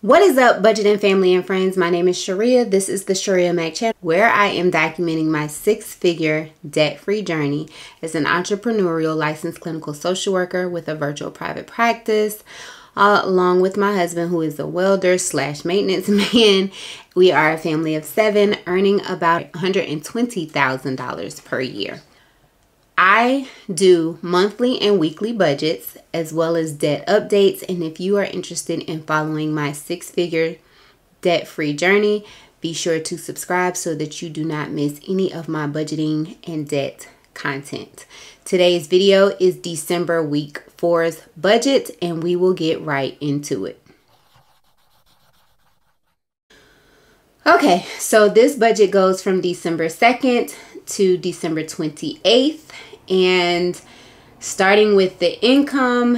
What is up, budgeting family and friends? My name is Sharia. This is the Sharia Mac channel, where I am documenting my six-figure debt-free journey as an entrepreneurial licensed clinical social worker with a virtual private practice, along with my husband, who is a welder / maintenance man. We are a family of 7, earning about $120,000 per year. I do monthly and weekly budgets as well as debt updates. And if you are interested in following my six-figure debt-free journey, be sure to subscribe so that you do not miss any of my budgeting and debt content. Today's video is December week 4's budget, and we will get right into it. Okay, so this budget goes from December 2nd to December 28th. And starting with the income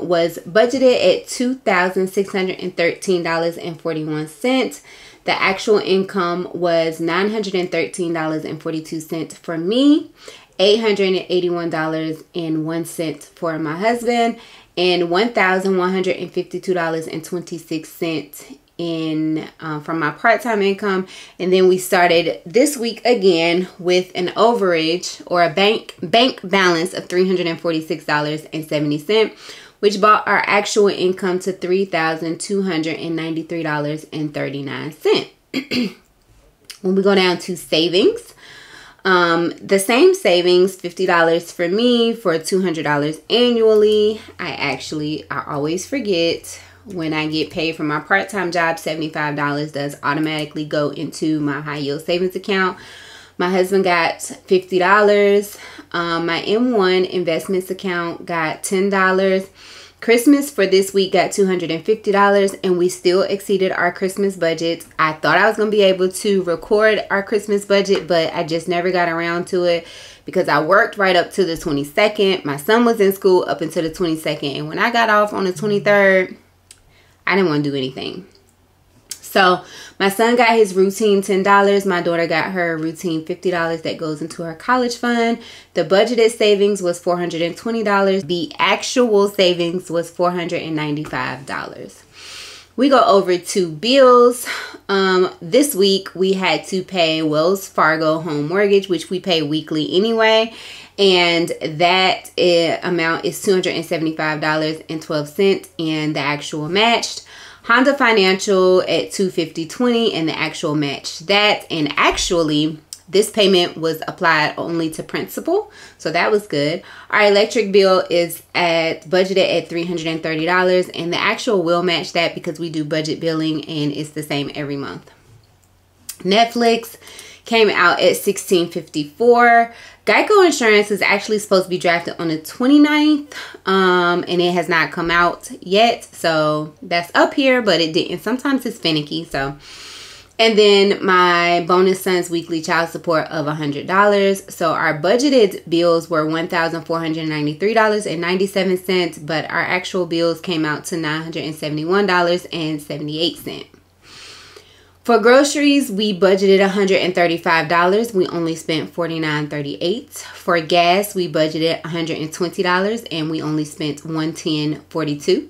was budgeted at $2,613.41. The actual income was $913.42 for me, $881.01 for my husband, and $1,152.26 from my part-time income. And then we started this week again with an overage or a bank balance of $346.70, which brought our actual income to $3,293.39. When we go down to savings, the same savings, $50 for me for $200 annually. I always forget. When I get paid for my part-time job, $75 does automatically go into my high yield savings account. My husband got $50. My M1 investments account got $10. Christmas for this week got $250, and we still exceeded our Christmas budget. I thought I was going to be able to record our Christmas budget, but I just never got around to it because I worked right up to the 22nd. My son was in school up until the 22nd, and when I got off on the 23rd, I didn't want to do anything. So my son got his routine $10. My daughter got her routine $50 that goes into her college fund. The budgeted savings was $420. The actual savings was $495. We go over to bills. This week we had to pay Wells Fargo home mortgage, which we pay weekly anyway. And that amount is $275.12, and the actual matched. Honda Financial at $250.20, and the actual matched that. And actually, this payment was applied only to principal, so that was good. Our electric bill is budgeted at $330, and the actual will match that because we do budget billing and it's the same every month. Netflix came out at $16.54. Geico insurance is actually supposed to be drafted on the 29th, and it has not come out yet, so that's up here, but it didn't. Sometimes it's finicky. So, and then my bonus son's weekly child support of $100. So our budgeted bills were $1,493.97, but our actual bills came out to $971.78. For groceries, we budgeted $135. We only spent $49.38. For gas, we budgeted $120, and we only spent $110.42.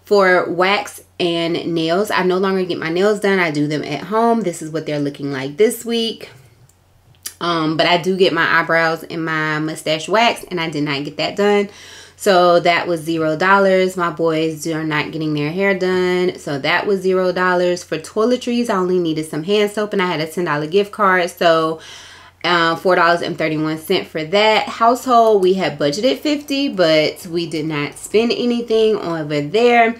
For wax and nails, I no longer get my nails done. I do them at home. This is what they're looking like this week. But I do get my eyebrows and my mustache waxed, and I did not get that done. So that was $0. My boys are not getting their hair done, so that was $0. For toiletries, I only needed some hand soap, and I had a $10 gift card, so $4.31 for that. Household, we had budgeted $50, but we did not spend anything over there.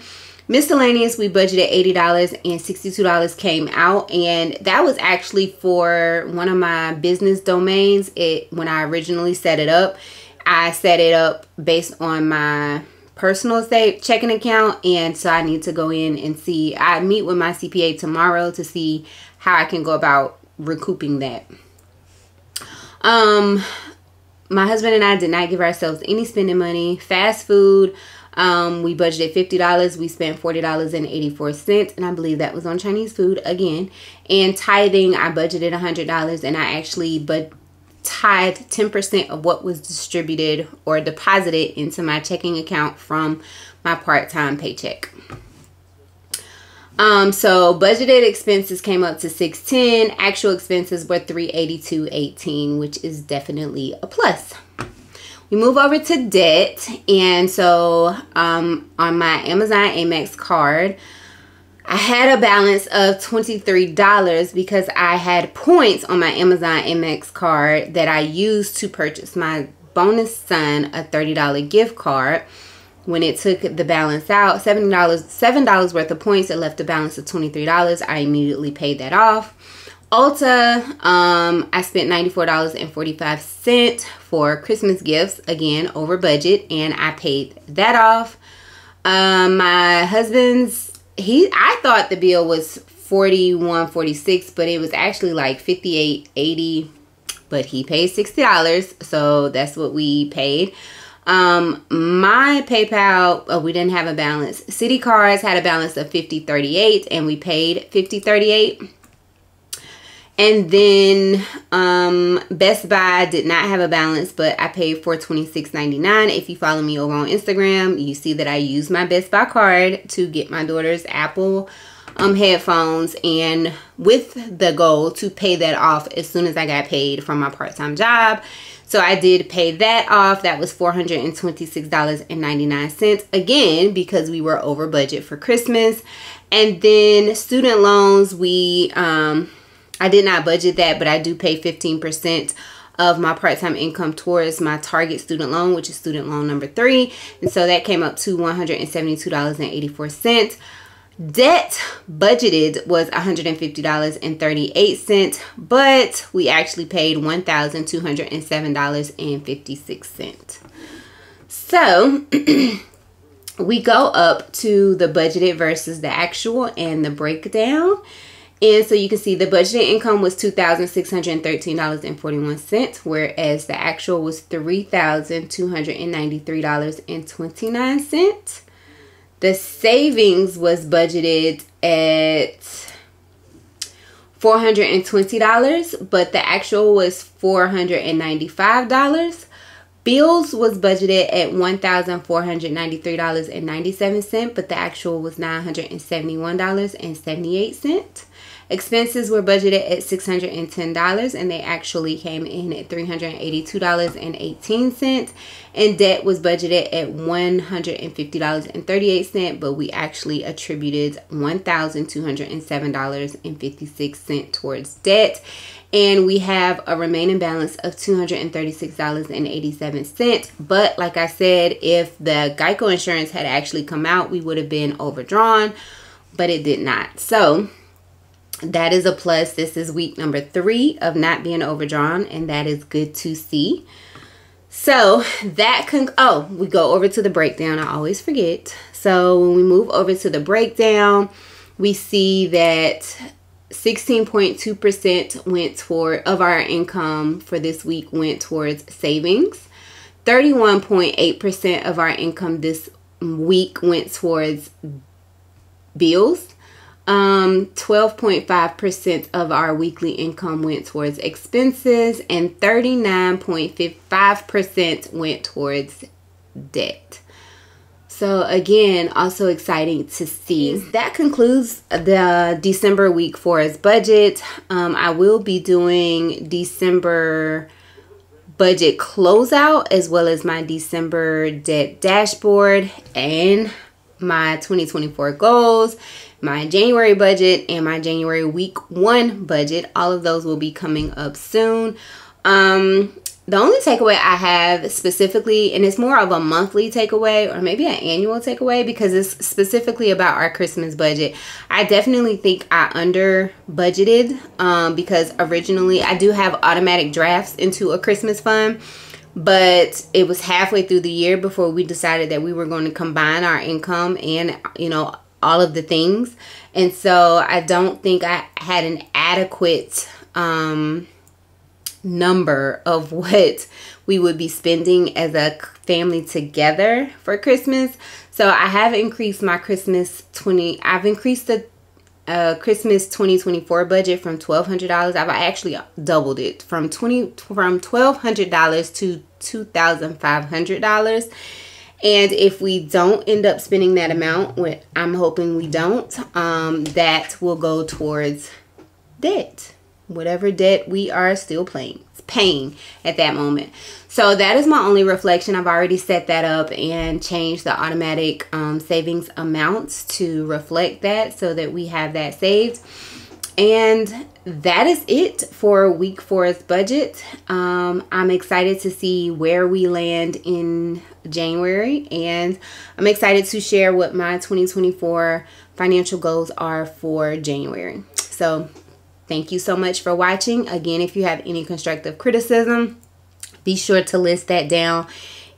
Miscellaneous, we budgeted $80, and $62 came out, and that was actually for one of my business domains. When I originally set it up, I set it up based on my personal checking account, and so I need to go in and see. I meet with my CPA tomorrow to see how I can go about recouping that. My husband and I did not give ourselves any spending money. Fast food, we budgeted $50. We spent $40.84, and I believe that was on Chinese food again. And tithing, I budgeted $100, and I actually tithed 10% of what was distributed or deposited into my checking account from my part-time paycheck. So budgeted expenses came up to $610. Actual expenses were $382.18, which is definitely a plus. We move over to debt, and so on my Amazon Amex card, I had a balance of $23 because I had points on my Amazon Amex card that I used to purchase my bonus son a $30 gift card. When it took the balance out, $7 worth of points, it left a balance of $23. I immediately paid that off. Ulta, I spent $94.45 for Christmas gifts, again over budget, and I paid that off. My husband's, I thought the bill was $41.46, but it was actually like $58.80, but he paid $60, so that's what we paid. My PayPal, we didn't have a balance. City Cards had a balance of $50.38, and we paid $50.38. And then Best Buy did not have a balance, but I paid for $26.99. If you follow me over on Instagram, you see that I used my Best Buy card to get my daughter's Apple headphones, and with the goal to pay that off as soon as I got paid from my part-time job. So I did pay that off. That was $426.99, again because we were over budget for Christmas. And then student loans, I did not budget that, but I do pay 15% of my part-time income towards my target student loan, which is student loan number 3. And so that came up to $172.84. Debt budgeted was $150.38, but we actually paid $1,207.56. So we go up to the budgeted versus the actual and the breakdown. And so you can see the budgeted income was $2,613.41, whereas the actual was $3,293.29. The savings was budgeted at $420, but the actual was $495. Bills was budgeted at $1,493.97, but the actual was $971.78. Expenses were budgeted at $610, and they actually came in at $382.18. And debt was budgeted at $150.38, but we actually attributed $1,207.56 towards debt. And we have a remaining balance of $236.87. But like I said, if the Geico insurance had actually come out, we would have been overdrawn, but it did not. So that is a plus. This is week number 3 of not being overdrawn, and that is good to see. So that we go over to the breakdown. I always forget. So when we move over to the breakdown, we see that 16.2% went toward of our income for this week went towards savings. 31.8% of our income this week went towards bills. 12.5% of our weekly income went towards expenses, and 39.5% went towards debt. So again, also exciting to see. That concludes the December week for us budget. I will be doing December budget closeout as well as my December debt dashboard and my 2024 goals, my January budget, and my January week 1 budget. All of those will be coming up soon. The only takeaway I have specifically, and it's more of a monthly takeaway or maybe an annual takeaway because it's specifically about our Christmas budget. I definitely think I under budgeted because originally I do have automatic drafts into a Christmas fund, but it was halfway through the year before we decided that we were going to combine our income and, you know, all of the things. And so I don't think I had an adequate number of what we would be spending as a family together for Christmas. So I have increased my I've increased the Christmas 2024 budget from $1,200. I've actually doubled it from $1,200 to $2,500. And if we don't end up spending that amount, which I'm hoping we don't, that will go towards debt, whatever debt we are still paying at that moment. So that is my only reflection. I've already set that up and changed the automatic savings amounts to reflect that so that we have that saved. And that is it for week 4's budget. I'm excited to see where we land in January, and I'm excited to share what my 2024 financial goals are for January. So thank you so much for watching. Again, if you have any constructive criticism, be sure to list that down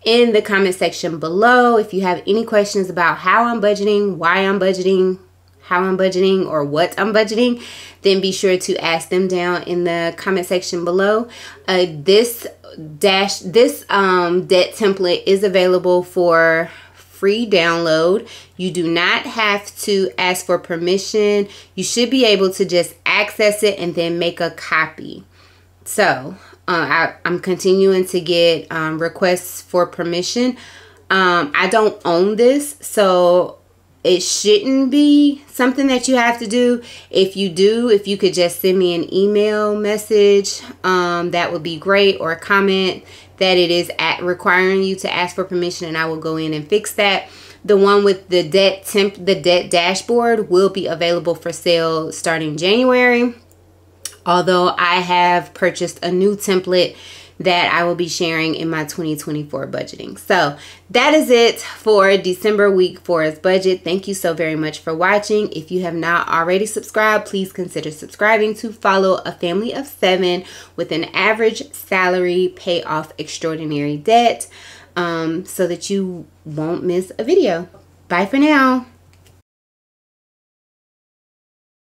in the comment section below. If you have any questions about how I'm budgeting, why I'm budgeting, how I'm budgeting, or what I'm budgeting, then be sure to ask them down in the comment section below. This debt template is available for free download. You do not have to ask for permission. You should be able to just access it and then make a copy. So I'm continuing to get requests for permission. I don't own this, so it shouldn't be something that you have to do. If you do, if you could just send me an email message, that would be great, or a comment that it is requiring you to ask for permission, and I will go in and fix that. The one with the debt dashboard will be available for sale starting January. Although I have purchased a new template that I will be sharing in my 2024 budgeting. So that is it for December week 4's budget. Thank you so very much for watching. If you have not already subscribed, please consider subscribing to follow a family of 7 with an average salary pay off extraordinary debt, so that you won't miss a video. Bye for now.